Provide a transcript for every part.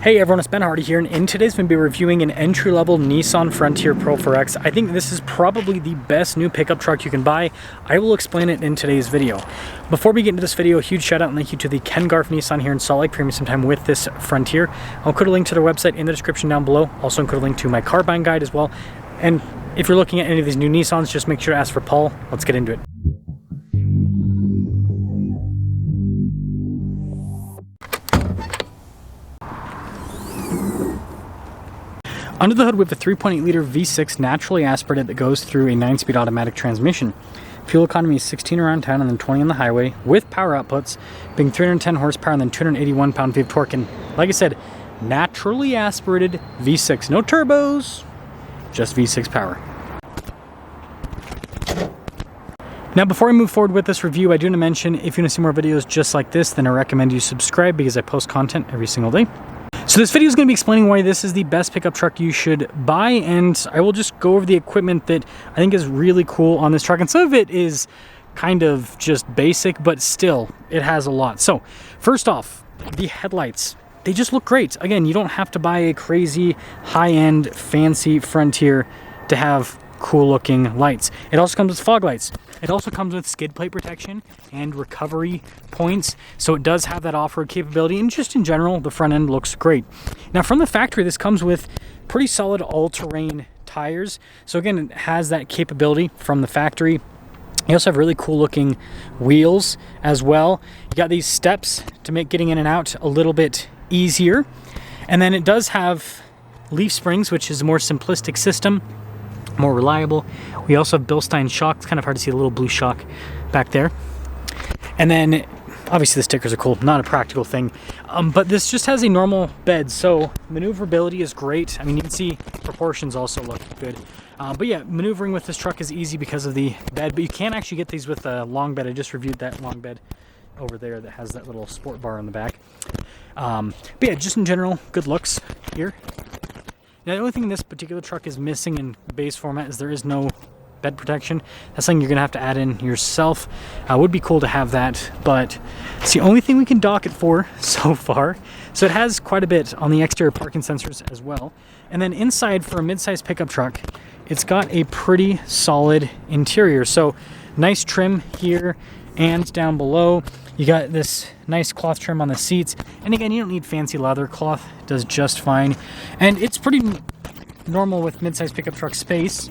Hey everyone, it's Ben Hardy here, and in today's video, we'll be reviewing an entry-level Nissan Frontier PRO-4X. I think this is probably the best new pickup truck you can buy. I will explain it in today's video. Before we get into this video, a huge shout out and thank you to the Ken Garf Nissan here in Salt Lake for giving me some time with this Frontier. I'll include a link to their website in the description down below. Also include a link to my car buying guide as well. And if you're looking at any of these new Nissans, just make sure to ask for Paul. Let's get into it. Under the hood, we have a 3.8-liter V6 naturally aspirated that goes through a 9-speed automatic transmission. Fuel economy is 16 around town and then 20 on the highway, with power outputs being 310 horsepower and then 281 pound-feet of torque. And like I said, naturally aspirated V6. No turbos, just V6 power. Now, before I move forward with this review, I do want to mention, if you want to see more videos just like this, then I recommend you subscribe because I post content every single day. So this video is going to be explaining why this is the best pickup truck you should buy, and I will just go over the equipment that I think is really cool on this truck. And some of it is kind of just basic, but still, it has a lot. So first off, the headlights. They just look great. Again, you don't have to buy a crazy, high-end, fancy Frontier to have cool-looking lights. It also comes with fog lights. It also comes with skid plate protection and recovery points, so it does have that off-road capability, and just in general, the front end looks great. Now, from the factory, this comes with pretty solid all-terrain tires, so again, it has that capability from the factory. You also have really cool-looking wheels as well. You got these steps to make getting in and out a little bit easier, and then it does have leaf springs, which is a more simplistic system, more reliable. We also have Bilstein shock. It's kind of hard to see a little blue shock back there. And then obviously the stickers are cool, not a practical thing, but this just has a normal bed, so maneuverability is great. I mean, you can see proportions also look good, but yeah, maneuvering with this truck is easy because of the bed, but you can actually get these with a long bed. I just reviewed that long bed over there that has that little sport bar on the back. But yeah, just in general, good looks here. Now, the only thing this particular truck is missing in base format is there is no bed protection. That's something you're going to have to add in yourself. Would be cool to have that, but it's the only thing we can dock it for so far. So it has quite a bit on the exterior parking sensors as well. And then inside, for a mid-size pickup truck, it's got a pretty solid interior. So nice trim here and down below. You got this nice cloth trim on the seats, and again, you don't need fancy leather. Cloth does just fine, and it's pretty normal with mid-size pickup truck space.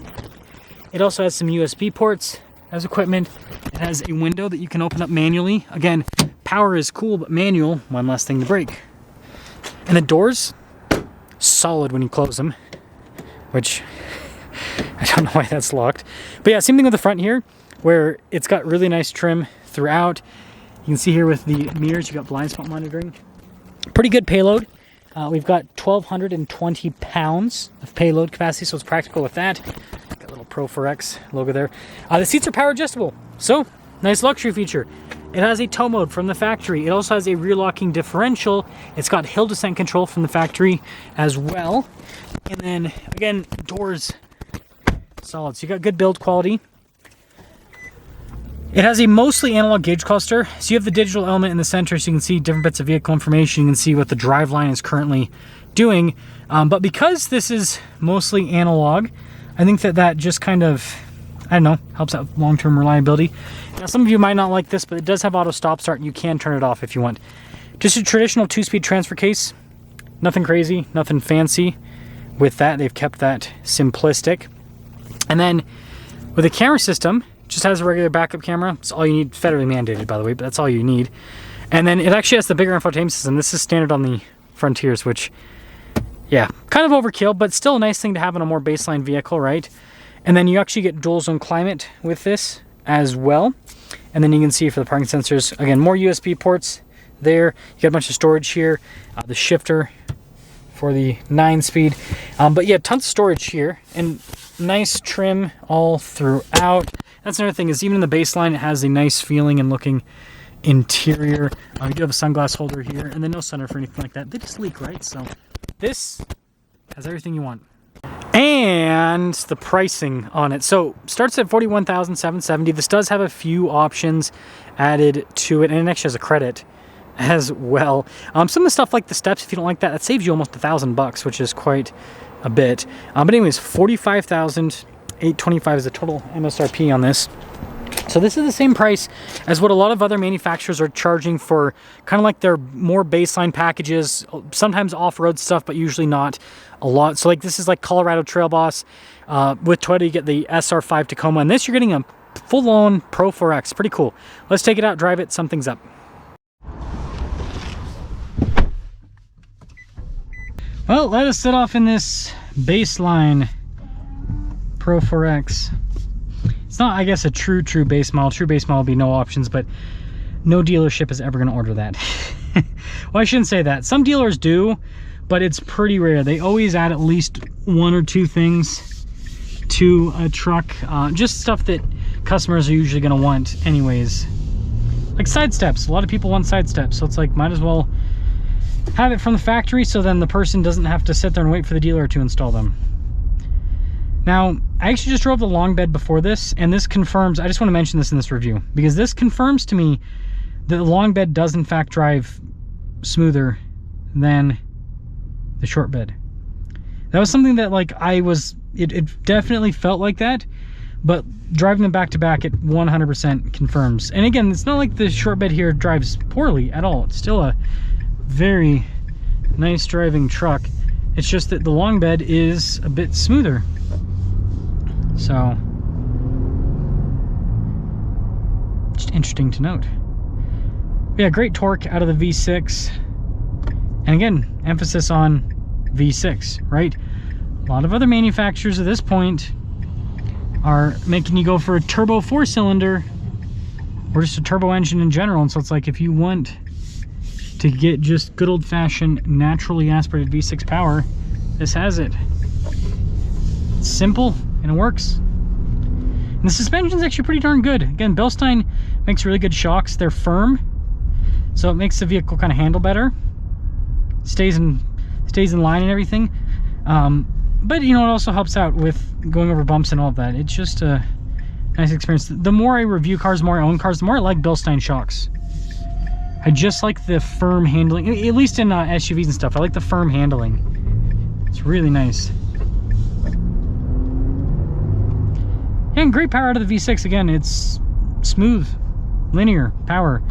It also has some USB ports as equipment. It has a window that you can open up manually. Again, power is cool, but manual, one less thing to break. And the doors, solid when you close them, which I don't know why that's locked. But yeah, same thing with the front here, where it's got really nice trim throughout. You can see here with the mirrors, you got blind spot monitoring. Pretty good payload. We've got 1,220 pounds of payload capacity, so it's practical with that. Got a little PRO-4X logo there. The seats are power adjustable, so nice luxury feature. It has a tow mode from the factory. It also has a rear locking differential. It's got hill descent control from the factory as well. And then, again, doors, solid. So you got good build quality. It has a mostly analog gauge cluster, so you have the digital element in the center so you can see different bits of vehicle information. You can see what the driveline is currently doing. But because this is mostly analog, I think that just kind of, I don't know, helps out long-term reliability. Now, some of you might not like this, but it does have auto stop start, and you can turn it off if you want. Just a traditional 2-speed transfer case. Nothing crazy, nothing fancy with that. They've kept that simplistic. And then with the camera system, just has a regular backup camera. It's all you need, federally mandated by the way, but that's all you need. And then it actually has the bigger infotainment system. This is standard on the Frontiers, which, yeah, kind of overkill, but still a nice thing to have in a more baseline vehicle, right? And then you actually get dual zone climate with this as well. And then you can see for the parking sensors, again, more USB ports there. You got a bunch of storage here, the shifter for the 9-speed. But yeah, tons of storage here and nice trim all throughout. That's another thing, is even in the baseline, it has a nice feeling and looking interior. You do have a sunglass holder here, and then no sunroof or anything like that. They just leak, right? So this has everything you want. And the pricing on it. So starts at $41,770. This does have a few options added to it, and it actually has a credit as well. Some of the stuff like the steps, if you don't like that, that saves you almost $1,000, which is quite a bit. But anyways, $45,825 is the total MSRP on this. So this is the same price as what a lot of other manufacturers are charging for kind of like their more baseline packages, sometimes off-road stuff, but usually not a lot. So like this is like Colorado Trail Boss. With Toyota, you get the SR5 Tacoma, and this you're getting a full-on Pro 4X. Pretty cool. Let's take it out, drive it, sum things up. Well, let us set off in this baseline Pro 4X. It's not, I guess, a true base model. True base model will be no options, but no dealership is ever going to order that. Well, I shouldn't say that. Some dealers do, but it's pretty rare. They always add at least 1 or 2 things to a truck. Just stuff that customers are usually going to want anyways. Like side steps. A lot of people want side steps, so it's like, might as well have it from the factory so then the person doesn't have to sit there and wait for the dealer to install them. Now, I actually just drove the long bed before this, and this confirms, I just want to mention this in this review, because this confirms to me that the long bed does in fact drive smoother than the short bed. That was something that like it definitely felt like that, but driving them back to back, it 100% confirms. And again, it's not like the short bed here drives poorly at all. It's still a very nice driving truck. It's just that the long bed is a bit smoother. So, just interesting to note. Yeah, great torque out of the V6. And again, emphasis on V6, right? A lot of other manufacturers at this point are making you go for a turbo 4-cylinder or just a turbo engine in general. And so it's like, if you want to get just good old-fashioned naturally aspirated V6 power, this has it. It's simple and it works. And the suspension is actually pretty darn good. Again, Bilstein makes really good shocks. They're firm, so it makes the vehicle kind of handle better. Stays in line and everything. But you know, it also helps out with going over bumps and all of that. It's just a nice experience. The more I review cars, the more I own cars, the more I like Bilstein shocks. I just like the firm handling, at least in SUVs and stuff. I like the firm handling. It's really nice. And great power out of the V6. Again, it's smooth, linear power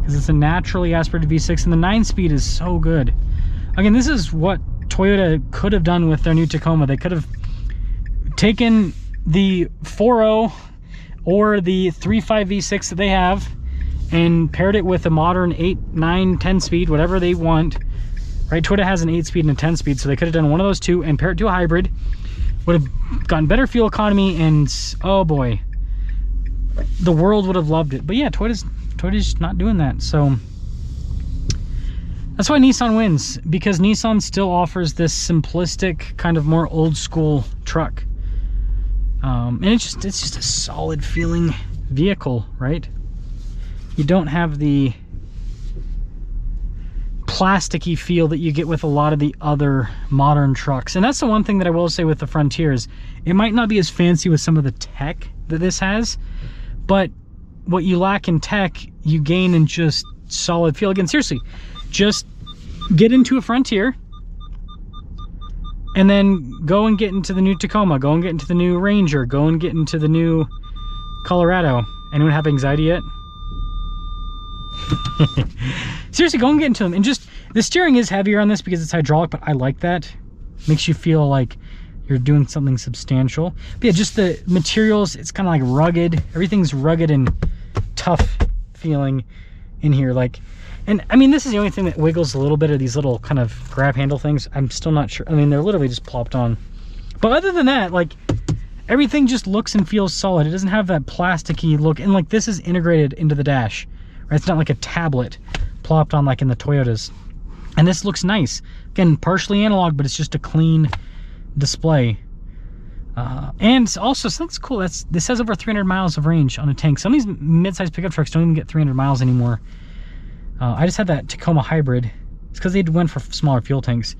because it's a naturally aspirated V6, and the 9-speed is so good. Again, this is what Toyota could have done with their new Tacoma. They could have taken the 4.0 or the 3.5 V6 that they have and paired it with a modern 8, 9, 10 speed, whatever they want. Right? Toyota has an 8-speed and a 10-speed, so they could have done one of those two and paired it to a hybrid. Would have gotten better fuel economy, and oh boy, the world would have loved it. But yeah, Toyota's not doing that. So that's why Nissan wins, because Nissan still offers this simplistic, kind of more old school truck. And it's just a solid feeling vehicle, right? You don't have the plasticky feel that you get with a lot of the other modern trucks. And that's the one thing that I will say with the Frontier is it might not be as fancy with some of the tech that this has, but what you lack in tech, you gain in just solid feel. Again, seriously, just get into a Frontier and then go and get into the new Tacoma, go and get into the new Ranger, go and get into the new Colorado. Anyone have anxiety yet? Seriously, go and get into them. And just, the steering is heavier on this because it's hydraulic, but I like that. Makes you feel like you're doing something substantial. But yeah, just the materials, it's kind of like rugged. Everything's rugged and tough feeling in here. Like, and I mean, this is the only thing that wiggles a little bit, of these little kind of grab handle things. I'm still not sure. I mean, they're literally just plopped on. But other than that, like, everything just looks and feels solid. It doesn't have that plasticky look. And like, this is integrated into the dash. Right? It's not like a tablet plopped on like in the Toyotas. And this looks nice. Again, partially analog, but it's just a clean display. And also, something's cool. This has over 300 miles of range on a tank. Some of these mid-sized pickup trucks don't even get 300 miles anymore. I just had that Tacoma hybrid. It's because they went for smaller fuel tanks.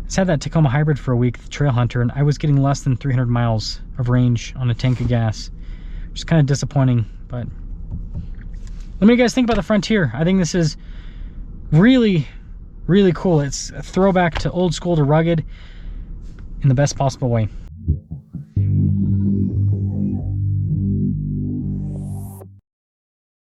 I just had that Tacoma hybrid for a week, the Trail Hunter, and I was getting less than 300 miles of range on a tank of gas. Which is kind of disappointing, but let me guys think about the Frontier. I think this is really, really cool. It's a throwback to old school to rugged in the best possible way.